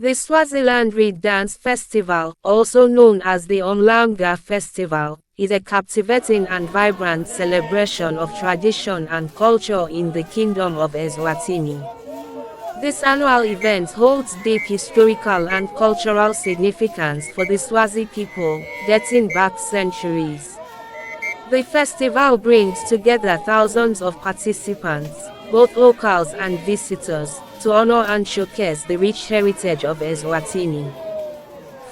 The Swaziland Reed Dance Festival, also known as the Umhlanga Festival, is a captivating and vibrant celebration of tradition and culture in the Kingdom of Eswatini. This annual event holds deep historical and cultural significance for the Swazi people, dating back centuries. The festival brings together thousands of participants, both locals and visitors, to honor and showcase the rich heritage of Eswatini.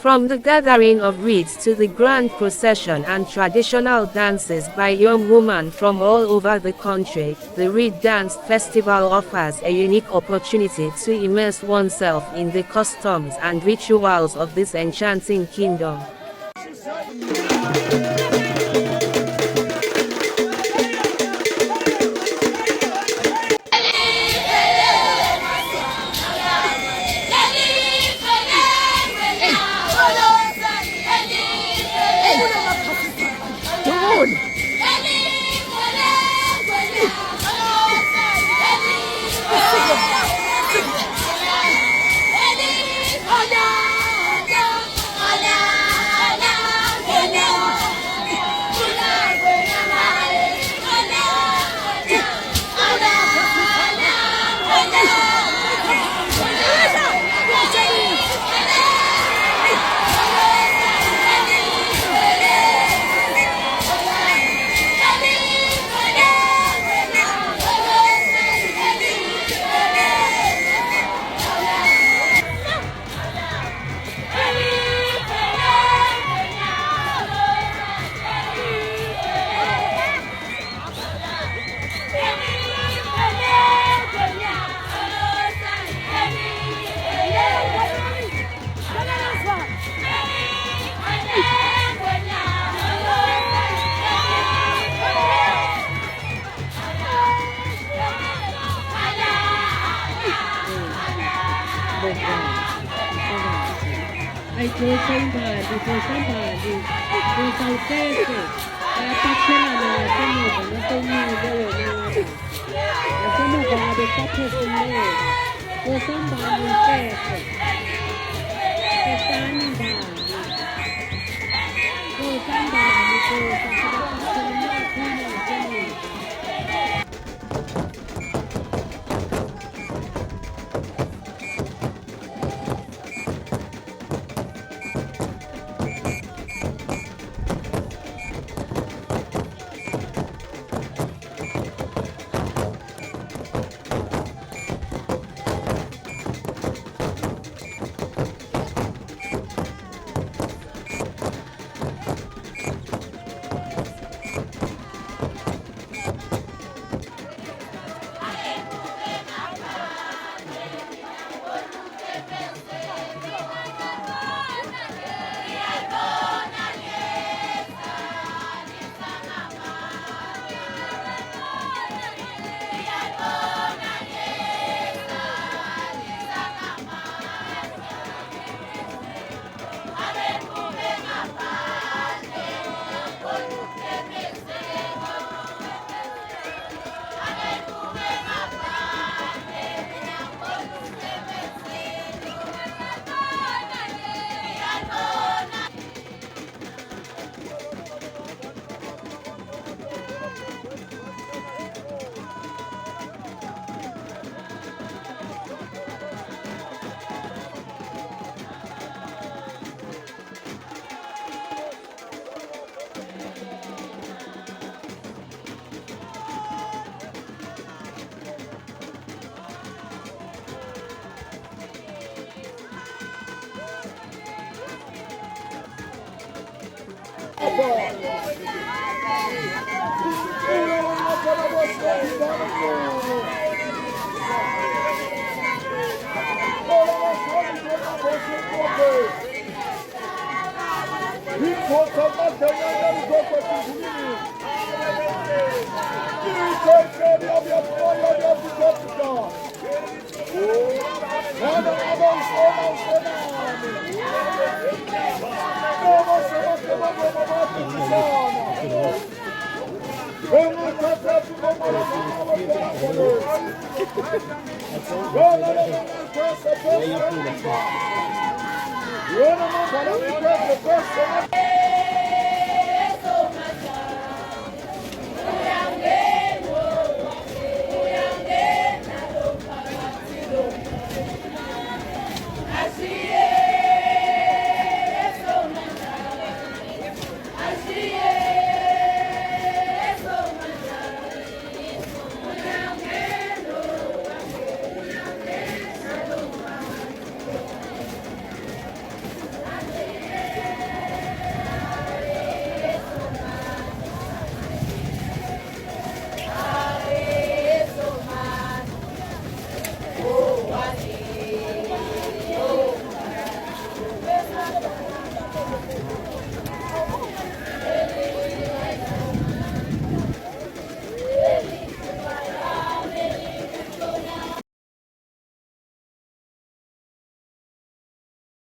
From the gathering of reeds to the grand procession and traditional dances by young women from all over the country, the Reed Dance Festival offers a unique opportunity to immerse oneself in the customs and rituals of this enchanting kingdom. Ai cô sông bà thì cô sông bà thì cô sông xe thì tắt thế là cái mù của nó tông như vậy rồi cái mù bà được tắt hết rồi cô sông bà như xe cái tán như bà cô sông bà như cô sông Vamos Yeah,